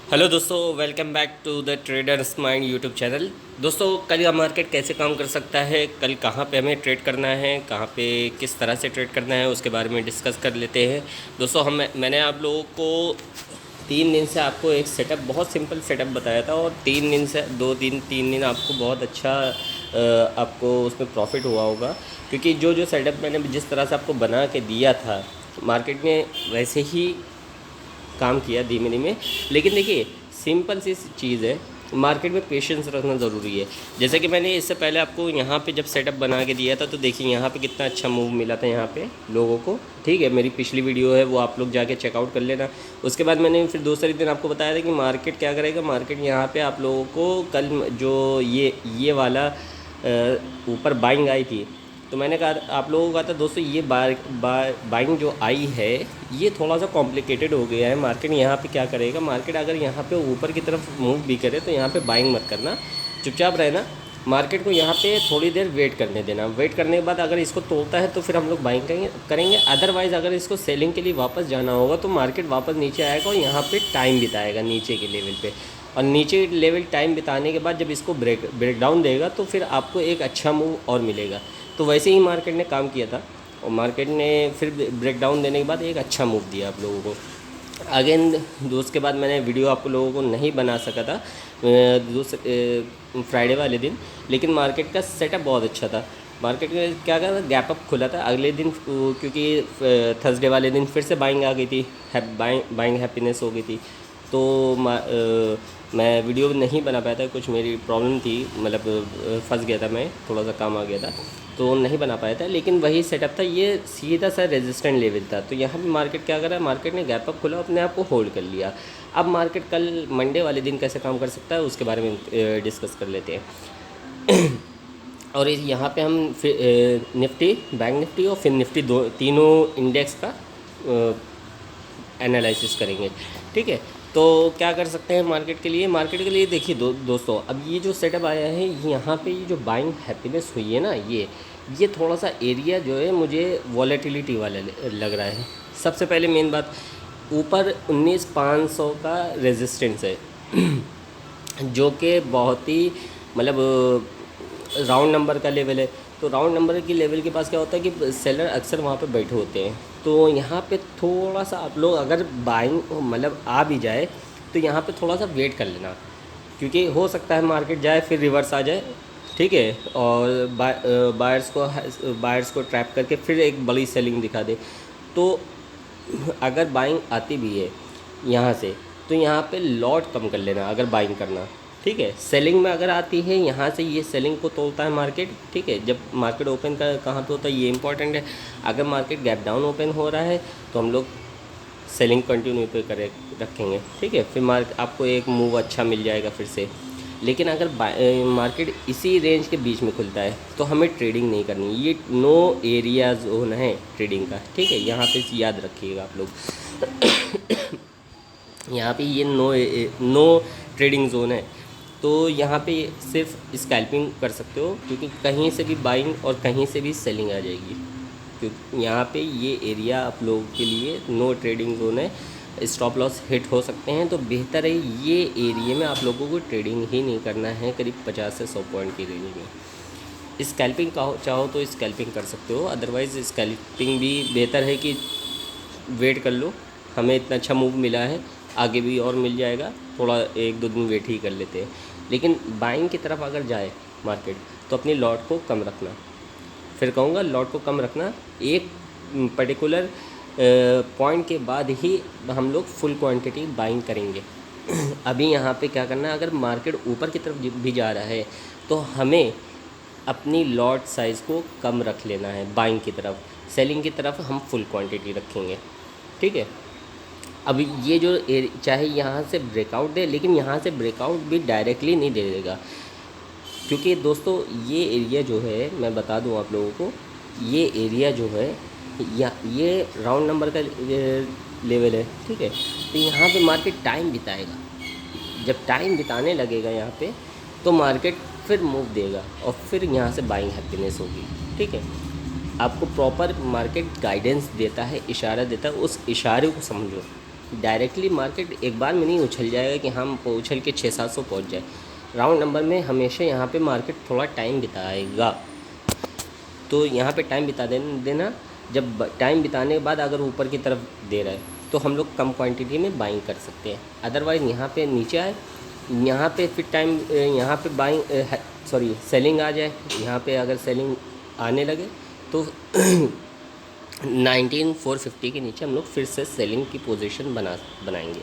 Hello दोस्तों, welcome back to the traders mind YouTube channel. दोस्तों, कल का मार्केट कैसे काम कर सकता है, कल कहाँ पे हमें ट्रेड करना है, कहाँ पे किस तरह से ट्रेड करना है, उसके बारे में डिस्कस कर लेते हैं। दोस्तों, मैंने आप लोगों को 3 दिन से आपको एक सेटअप, बहुत सिंपल सेटअप बताया था, और 3 दिन से 2 दिन 3 दिन आपको बहुत अच्छा आपको उसमें प्रॉफिट हुआ होगा। क्योंकि जो जो सेटअप मैंने जिस तरह से आपको बना के दिया था, मार्केट में वैसे ही काम किया धीमे धीमे। लेकिन देखिए, सिंपल सी चीज़ है, मार्केट में पेशेंस रखना ज़रूरी है। जैसे कि मैंने इससे पहले आपको यहाँ पे जब सेटअप बना के दिया था, तो देखिए यहाँ पे कितना अच्छा मूव मिला था यहाँ पे लोगों को। ठीक है, मेरी पिछली वीडियो है वो आप लोग जाके चेकआउट कर लेना। उसके बाद मैंने फिर दूसरे दिन आपको बताया था कि मार्केट क्या करेगा। मार्केट यहाँ पर आप लोगों को कल जो ये वाला ऊपर बाइंग आई थी, तो मैंने कहा आप लोगों को, कहा था दोस्तों ये बाइंग जो आई है ये थोड़ा सा कॉम्प्लिकेटेड हो गया है। मार्केट यहाँ पे क्या करेगा, मार्केट अगर यहाँ पे ऊपर की तरफ मूव भी करे तो यहाँ पे बाइंग मत करना, चुपचाप रहना। मार्केट को यहाँ पे थोड़ी देर वेट करने देना। वेट करने के बाद अगर इसको तोड़ता है तो फिर हम लोग बाइंग करेंगे। अदरवाइज़ अगर इसको सेलिंग के लिए वापस जाना होगा तो मार्केट वापस नीचे आएगा और यहाँ पे टाइम बिताएगा नीचे के लेवल पे। और नीचे लेवल टाइम बिताने के बाद जब इसको ब्रेक डाउन देगा तो फिर आपको एक अच्छा मूव और मिलेगा। तो वैसे ही मार्केट ने काम किया था, और मार्केट ने फिर ब्रेक डाउन देने के बाद एक अच्छा मूव दिया आप लोगों को। अगेन दोस्त के बाद मैंने वीडियो आप लोगों को नहीं बना सका था फ्राइडे वाले दिन, लेकिन मार्केट का सेटअप बहुत अच्छा था। मार्केट में क्या करा, गैप अप खुला था अगले दिन, क्योंकि थर्सडे वाले दिन फिर से बाइंग आ गई थी, बाइंग हैप्पीनेस हो गई थी। तो मैं वीडियो नहीं बना पाया था, कुछ मेरी प्रॉब्लम थी, मतलब फंस गया था मैं, थोड़ा सा काम आ गया था तो नहीं बना पाया था। लेकिन वही सेटअप था, ये सीधा सा रेजिस्टेंट लेवल था। तो यहाँ पे मार्केट क्या करा, मार्केट ने गैप अप खुला, अपने आप को होल्ड कर लिया। अब मार्केट कल मंडे वाले दिन कैसे काम कर सकता है उसके बारे में डिस्कस कर लेते हैं। और यहाँ पे हम निफ्टी, बैंक निफ्टी और फिर निफ्टी तीनों इंडेक्स का एनालिसिस करेंगे। ठीक है, तो क्या कर सकते हैं मार्केट के लिए। मार्केट के लिए देखिए दोस्तों, अब ये जो सेटअप आया है यहाँ पे, ये जो बाइंग हैप्पीनेस हुई है ना, ये थोड़ा सा एरिया जो है मुझे वॉलेटिलिटी वाला लग रहा है। सबसे पहले मेन बात, ऊपर 19,500 का रेजिस्टेंस है, जो कि बहुत ही मतलब राउंड नंबर का लेवल है। तो राउंड नंबर की लेवल के पास क्या होता है कि सेलर अक्सर वहाँ पे बैठे होते हैं। तो यहाँ पे थोड़ा सा आप लोग अगर बाइंग मतलब आ भी जाए तो यहाँ पे थोड़ा सा वेट कर लेना, क्योंकि हो सकता है मार्केट जाए फिर रिवर्स आ जाए। ठीक है, और बायर्स को ट्रैप करके फिर एक बड़ी सेलिंग दिखा दे। तो अगर बाइंग आती भी है यहाँ से, तो यहाँ पे लॉट कम कर लेना अगर बाइंग करना। ठीक है, सेलिंग में अगर आती है यहाँ से, ये सेलिंग को तोड़ता है मार्केट। ठीक है, जब मार्केट ओपन का कहाँ पे होता है ये इंपॉर्टेंट है। अगर मार्केट गैप डाउन ओपन हो रहा है तो हम लोग सेलिंग कंटिन्यू पे करे रखेंगे। ठीक है, फिर आपको एक मूव अच्छा मिल जाएगा फिर से। लेकिन अगर मार्केट इसी रेंज के बीच में खुलता है तो हमें ट्रेडिंग नहीं करनी। ये नो एरिया जोन है ट्रेडिंग का। ठीक है, यहाँ पे याद रखिएगा आप लोग। यहाँ पे ये नो ट्रेडिंग जोन है। तो यहाँ पे सिर्फ स्कैल्पिंग कर सकते हो, क्योंकि कहीं से भी बाइंग और कहीं से भी सेलिंग आ जाएगी। क्योंकि यहाँ पे ये एरिया आप लोगों के लिए नो ट्रेडिंग जोन है, स्टॉप लॉस हिट हो सकते हैं। तो बेहतर है ये एरिया में आप लोगों को ट्रेडिंग ही नहीं करना है, करीब 50 से 100 पॉइंट की रेंज में। स्कैल्पिंग चाहो तो स्कैल्पिंग कर सकते हो, अदरवाइज़ स्कैल्पिंग भी बेहतर है कि वेट कर लो। हमें इतना अच्छा मूव मिला है, आगे भी और मिल जाएगा, थोड़ा 1-2 दिन वेट ही कर लेते हैं। लेकिन बाइंग की तरफ अगर जाए मार्केट तो अपनी लॉट को कम रखना। फिर कहूँगा लॉट को कम रखना, एक पर्टिकुलर पॉइंट के बाद ही हम लोग फुल क्वांटिटी बाइंग करेंगे। अभी यहाँ पे क्या करना है, अगर मार्केट ऊपर की तरफ भी जा रहा है तो हमें अपनी लॉट साइज़ को कम रख लेना है बाइंग की तरफ। सेलिंग की तरफ हम फुल क्वांटिटी रखेंगे। ठीक है, अब ये जो चाहे यहाँ से ब्रेकआउट दे, लेकिन यहाँ से ब्रेकआउट भी डायरेक्टली नहीं दे देगा। क्योंकि दोस्तों ये एरिया जो है, मैं बता दूँ आप लोगों को, ये एरिया जो है ये राउंड नंबर का लेवल है। ठीक है, तो यहाँ पे मार्केट टाइम बिताएगा। जब टाइम बिताने लगेगा यहाँ पे तो मार्केट फिर मूव देगा और फिर यहाँ से बाइंग हैप्पीनेस होगी। ठीक है, आपको प्रॉपर मार्केट गाइडेंस देता है, इशारा देता है, उस इशारे को समझो। डायरेक्टली मार्केट एक बार में नहीं उछल जाएगा कि हम उछल के 600-700 पहुँच जाए। राउंड नंबर में हमेशा यहाँ पे मार्केट थोड़ा टाइम बिताएगा। तो यहाँ पे टाइम बिता देना। जब टाइम बिताने के बाद अगर ऊपर की तरफ दे रहा है तो हम लोग कम क्वांटिटी में बाइंग कर सकते हैं। अदरवाइज़ यहाँ पे नीचे आए, यहाँ पे फिर टाइम यहाँ पे बाइंग सेलिंग आ जाए, यहाँ पे अगर सेलिंग आने लगे तो 19450 के नीचे हम लोग फिर से सेलिंग की पोजीशन बनाएंगे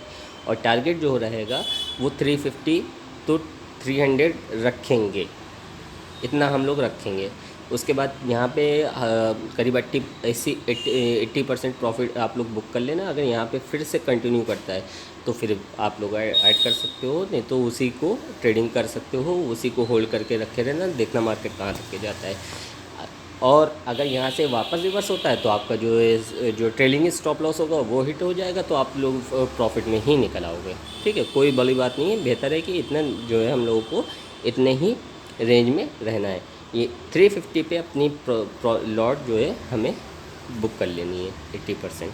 और टारगेट जो रहेगा वो 350 तो 300 रखेंगे, इतना हम लोग रखेंगे। उसके बाद यहाँ पे करीब 80% प्रॉफिट आप लोग बुक कर लेना। अगर यहाँ पे फिर से कंटिन्यू करता है तो फिर आप लोग ऐड कर सकते हो, नहीं तो उसी को ट्रेडिंग कर सकते हो, उसी को होल्ड करके रखे रहना, देखना मार्केट कहाँ तक के जाता है। और अगर यहाँ से वापस रिवर्स होता है तो आपका जो ट्रेलिंग स्टॉप लॉस होगा वो हिट हो जाएगा, तो आप लोग प्रॉफिट में ही निकल आओगे। ठीक है, कोई बड़ी बात नहीं है, बेहतर है कि इतना जो है हम लोगों को इतने ही रेंज में रहना है। ये 350 पे अपनी लॉट जो है हमें बुक कर लेनी है 80%।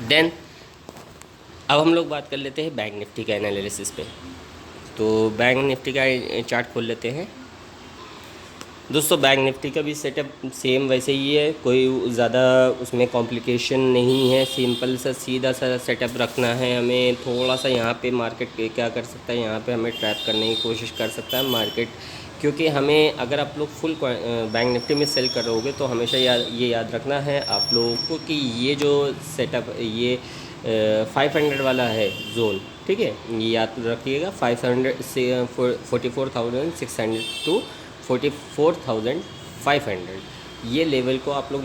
देन अब हम लोग बात कर लेते हैं बैंक निफ्टी का एनालिसिस पे। तो बैंक निफ्टी का चार्ट खोल लेते हैं दोस्तों। बैंक निफ्टी का भी सेटअप सेम वैसे ही है, कोई ज़्यादा उसमें कॉम्प्लिकेशन नहीं है, सिंपल सा सीधा सा सेटअप रखना है हमें। थोड़ा सा यहाँ पे मार्केट क्या कर सकता है, यहाँ पे हमें ट्रैप करने की कोशिश कर सकता है मार्केट, क्योंकि हमें अगर आप लोग फुल बैंक निफ्टी में सेल कर रहोगे तो हमेशा ये याद रखना है आप लोगों को कि ये जो सेटअप ये 500 वाला है जोन, ठीक है, ये याद रखिएगा। 500 से 44,600 टू 44,500 ये लेवल को आप लोग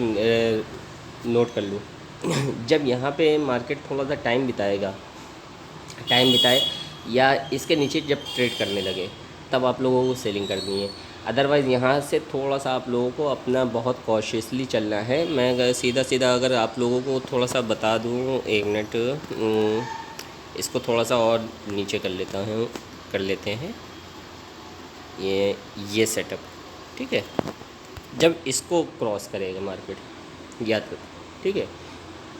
नोट कर लो। जब यहाँ पे मार्केट थोड़ा सा टाइम बिताए या इसके नीचे जब ट्रेड करने लगे तब आप लोगों को सेलिंग करनी है। अदरवाइज़ यहाँ से थोड़ा सा आप लोगों को अपना बहुत कॉशियसली चलना है। मैं अगर सीधा अगर आप लोगों को थोड़ा सा बता दूँ, 1 मिनट, इसको थोड़ा सा और नीचे कर लेते हैं ये सेटअप, ठीक है। जब इसको क्रॉस करेगा मार्केट या तो ठीक है,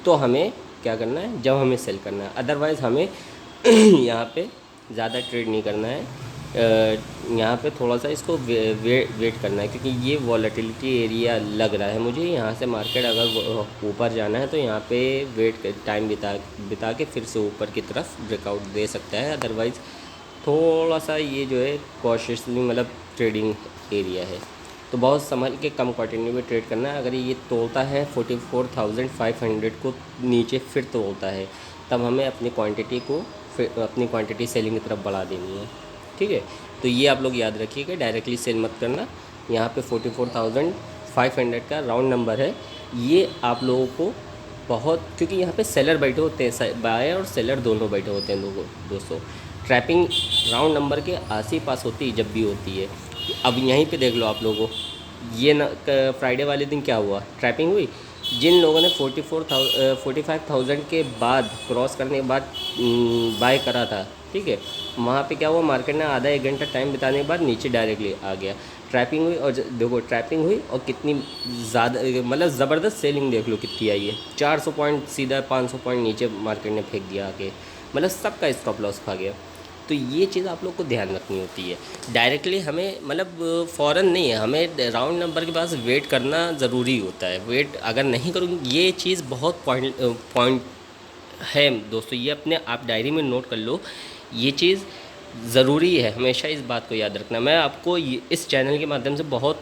तो हमें क्या करना है, जब हमें सेल करना है। अदरवाइज़ हमें यहाँ पे ज़्यादा ट्रेड नहीं करना है, यहाँ पे थोड़ा सा इसको वेट करना है, क्योंकि ये वॉलेटिलिटी एरिया लग रहा है मुझे। यहाँ से मार्केट अगर ऊपर जाना है तो यहाँ पे टाइम बिता के फिर से ऊपर की तरफ ब्रेकआउट दे सकता है। अदरवाइज़ थोड़ा सा ये जो है कॉशियसली मतलब ट्रेडिंग एरिया है, तो बहुत संभल के कम क्वांटिटी में ट्रेड करना है। अगर ये तोड़ता है 44,500 को नीचे फिर तोड़ता है, तब हमें अपनी क्वांटिटी सेलिंग की तरफ बढ़ा देनी है, ठीक है। तो ये आप लोग याद रखिएगा, डायरेक्टली सेल मत करना। यहाँ पे 44,500 का राउंड नंबर है, ये आप लोगों को बहुत, क्योंकि यहाँ पे सेलर बैठे होते हैं, बायर और सेलर दोनों बैठे होते हैं दोस्तों। ट्रैपिंग राउंड नंबर के आस ही पास होती है जब भी होती है। अब यहीं पे देख लो आप लोगों, ये फ्राइडे वाले दिन क्या हुआ, ट्रैपिंग हुई। जिन लोगों ने 45,000 के बाद क्रॉस करने के बाद बाय करा था, ठीक है, वहाँ पे क्या हुआ, मार्केट ने आधा 1 घंटा टाइम बिताने के बाद नीचे डायरेक्टली आ गया। ट्रैपिंग हुई और देखो ट्रैपिंग हुई और कितनी ज़्यादा मतलब ज़बरदस्त सेलिंग देख लो कितनी आई है। 400 पॉइंट सीधा 500 पॉइंट नीचे मार्केट ने फेंक दिया आके, मतलब सबका स्टॉप लॉस खा गया। तो ये चीज़ आप लोग को ध्यान रखनी होती है। डायरेक्टली हमें मतलब फ़ौरन नहीं है, हमें राउंड नंबर के पास वेट करना ज़रूरी होता है। वेट अगर नहीं करूँगी, ये चीज़ बहुत पॉइंट है दोस्तों, ये अपने आप डायरी में नोट कर लो, ये चीज़ ज़रूरी है, हमेशा इस बात को याद रखना। मैं आपको इस चैनल के माध्यम से बहुत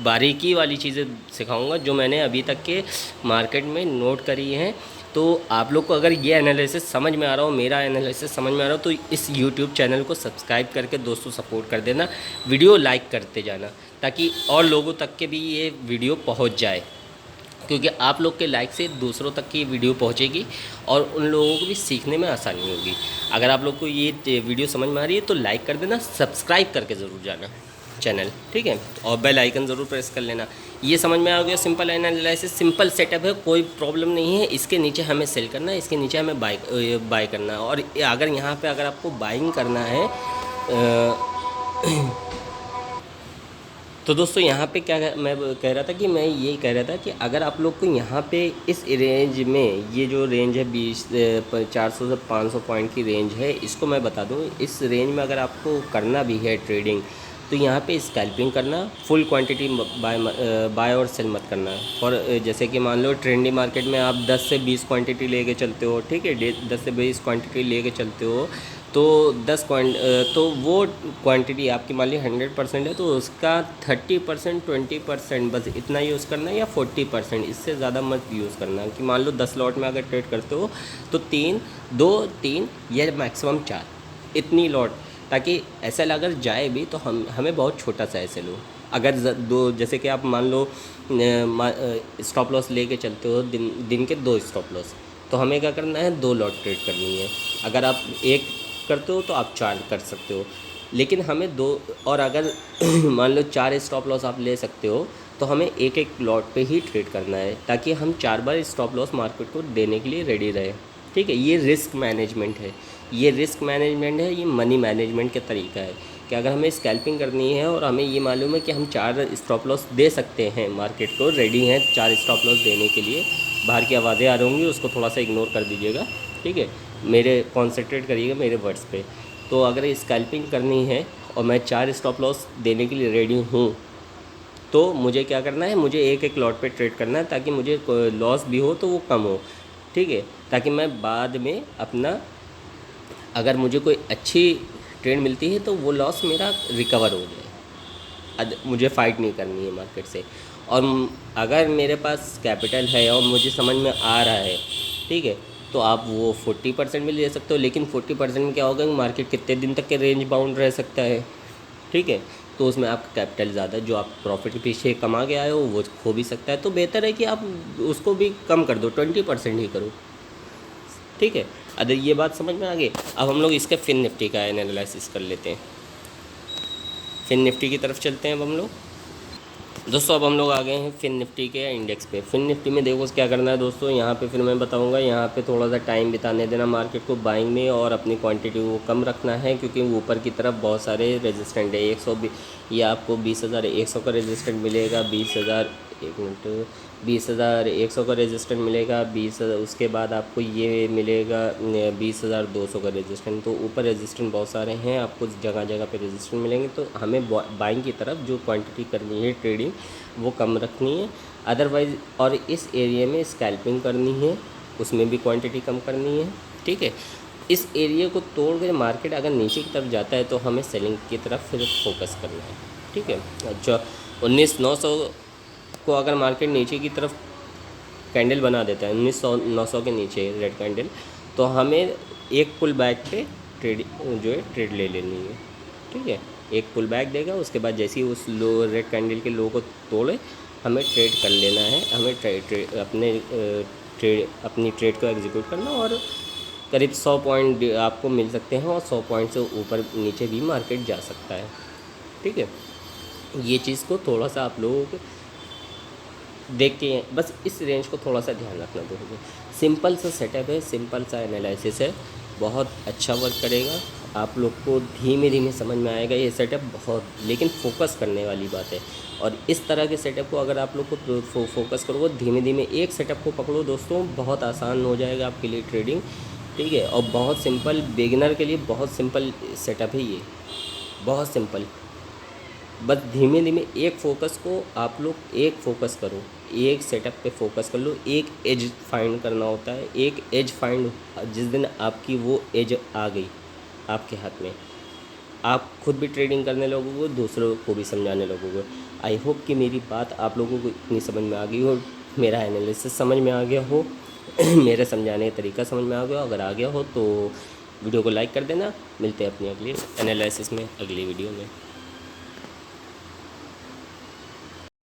बारीकी वाली चीज़ें सिखाऊंगा जो मैंने अभी तक के मार्केट में नोट करी हैं। तो आप लोग को अगर ये एनालिसिस समझ में आ रहा हो, मेरा एनालिसिस समझ में आ रहा हो, तो इस YouTube चैनल को सब्सक्राइब करके दोस्तों सपोर्ट कर देना, वीडियो लाइक करते जाना, ताकि और लोगों तक के भी ये वीडियो पहुंच जाए, क्योंकि आप लोग के लाइक से दूसरों तक की वीडियो पहुंचेगी और उन लोगों को भी सीखने में आसानी होगी। अगर आप लोग को ये वीडियो समझ में आ रही है तो लाइक कर देना, सब्सक्राइब करके ज़रूर जाना चैनल, ठीक है, और बेल आइकन ज़रूर प्रेस कर लेना। ये समझ में आ गया, सिंपल एनालिसिस, सिंपल सेटअप है, कोई प्रॉब्लम नहीं है। इसके नीचे हमें सेल करना है, इसके नीचे हमें बाय करना है। और अगर यहाँ पे अगर आपको बाइंग करना है तो दोस्तों यहाँ पे क्या मैं कह रहा था कि मैं यही कह रहा था कि अगर आप लोग को यहाँ पे इस रेंज में, ये जो रेंज है 400 से 500 पॉइंट की रेंज है, इसको मैं बता दूँ, इस रेंज में अगर आपको करना भी है ट्रेडिंग, तो यहाँ पे स्कैल्पिंग करना, फुल क्वांटिटी बाय और सेल मत करना। और जैसे कि मान लो ट्रेंडी मार्केट में आप 10 से 20 क्वांटिटी लेके चलते हो, ठीक है, 10 से 20 क्वांटिटी लेके चलते हो, तो तो वो क्वांटिटी आपकी मान ली 100% है, तो उसका 30% 20% बस इतना यूज़ करना है, या 40%, इससे ज़्यादा मत यूज़ करना। कि मान लो 10 लॉट में अगर ट्रेड करते हो तो 3 या मैक्सिमम 4 इतनी लॉट, ताकि एसएल अगर जाए भी तो हमें बहुत छोटा सा एसएल हो। अगर जैसे कि आप मान लो स्टॉप लॉस लेके चलते हो, दिन के 2 स्टॉप लॉस, तो हमें क्या करना है, 2 लॉट ट्रेड करनी है। अगर आप 1 करते हो तो आप 4 कर सकते हो, लेकिन हमें 2, और अगर मान लो 4 स्टॉप लॉस आप ले सकते हो, तो हमें एक लॉट पे ही ट्रेड करना है, ताकि हम 4 बार स्टॉप लॉस मार्केट को देने के लिए रेडी रहे। ठीक है, ये रिस्क मैनेजमेंट है, ये मनी मैनेजमेंट का तरीका है कि अगर हमें स्कैल्पिंग करनी है और हमें ये मालूम है कि हम 4 स्टॉप लॉस दे सकते हैं, मार्केट को रेडी हैं 4 स्टॉप लॉस देने के लिए। बाहर की आवाज़ें आ रही होंगी, उसको थोड़ा सा इग्नोर कर दीजिएगा, ठीक है, मेरे कॉन्सेंट्रेट करिएगा मेरे वर्ड्स पे। तो अगर स्कैल्पिंग करनी है और मैं 4 स्टॉप लॉस देने के लिए रेडी हूँ, तो मुझे क्या करना है, मुझे एक लॉट पे ट्रेड करना है, ताकि मुझे लॉस भी हो तो वो कम हो, ठीक है, ताकि मैं बाद में अपना, अगर मुझे कोई अच्छी ट्रेड मिलती है तो वो लॉस मेरा रिकवर हो जाए, मुझे फ़ाइट नहीं करनी है मार्केट से। और अगर मेरे पास कैपिटल है और मुझे समझ में आ रहा है, ठीक है, तो आप वो 40% में ले सकते हो, लेकिन 40% में क्या होगा कि मार्केट कितने दिन तक के रेंज बाउंड रह सकता है, ठीक है, तो उसमें आपका कैपिटल ज़्यादा, जो आप प्रॉफिट पीछे कमा के आए हो वो खो भी सकता है। तो बेहतर है कि आप उसको भी कम कर दो, 20% ही करो, ठीक है। अगर ये बात समझ में आ गई, अब हम लोग इसके फिन निफ्टी का एनालिसिस कर लेते हैं। फिन निफ्टी की तरफ चलते हैं अब हम लोग। दोस्तों अब हम लोग आ गए हैं फिन निफ्टी के इंडेक्स पे। फिन निफ्टी में देखो क्या करना है दोस्तों, यहाँ पे फिर मैं बताऊँगा, यहाँ पे थोड़ा सा टाइम बिताने देना मार्केट को बाइंग में, और अपनी क्वांटिटी को कम रखना है, क्योंकि ऊपर की तरफ बहुत सारे रेजिस्टेंट है। 120, ये आपको 20,100 का रेजिस्टेंट मिलेगा, 20,000, 20,100 का रेजिस्टेंट मिलेगा, 20,000, उसके बाद आपको ये मिलेगा 20,200 का रेजिस्टेंट। तो ऊपर रेजिस्टेंट बहुत सारे हैं, आपको जगह जगह पे रेजिस्टेंट मिलेंगे, तो हमें बाइंग की तरफ जो क्वांटिटी करनी है ट्रेडिंग वो कम रखनी है अदरवाइज़। और इस एरिया में स्कैल्पिंग करनी है, उसमें भी क्वांटिटी कम करनी है, ठीक है। इस एरिया को तोड़ कर मार्केट अगर नीचे की तरफ जाता है तो हमें सेलिंग की तरफ फिर फोकस करना है, ठीक है। अच्छा, 19,900 को अगर मार्केट नीचे की तरफ कैंडल बना देता है, 19,900 के नीचे रेड कैंडल, तो हमें एक पुल बैक पे ट्रेड जो है ट्रेड ले लेनी है, ठीक है। एक पुल बैक देगा, उसके बाद जैसे ही उस लो रेड कैंडल के लो को तोड़े हमें ट्रेड कर लेना है, हमें अपनी ट्रेड को एग्जीक्यूट करना, और करीब 100 पॉइंट आपको मिल सकते हैं, और 100 पॉइंट से ऊपर नीचे भी मार्केट जा सकता है, ठीक है। ये चीज़ को थोड़ा सा आप लोगों को देख के बस इस रेंज को थोड़ा सा ध्यान रखना दोगे। सिंपल सा सेटअप है, सिंपल सा एनालिसिस है, बहुत अच्छा वर्क करेगा, आप लोग को धीमे धीमे समझ में आएगा ये सेटअप बहुत, लेकिन फोकस करने वाली बात है। और इस तरह के सेटअप को अगर आप लोग को फोकस करोगे, धीमे धीमे एक सेटअप को पकड़ो दोस्तों, बहुत आसान हो जाएगा आपके लिए ट्रेडिंग, ठीक है। और बहुत सिंपल, बिगिनर के लिए बहुत सिंपल सेटअप है ये, बहुत सिंपल। बस धीमे धीमे एक फोकस को आप लोग एक फोकस करो, एक सेटअप पे फोकस कर लो। एक एज फाइंड करना होता है, एक एज फाइंड, जिस दिन आपकी वो एज आ गई आपके हाथ में, आप खुद भी ट्रेडिंग करने लगोगे, दूसरों को भी समझाने लगोगे। आई होप कि मेरी बात आप लोगों को इतनी समझ में आ गई हो, मेरा एनालिसिस समझ में आ गया हो, मेरे समझाने का तरीका समझ में आ गया। अगर आ गया हो तो वीडियो को लाइक कर देना। मिलते हैं अपनी अगली एनालिसिस में, अगली वीडियो में।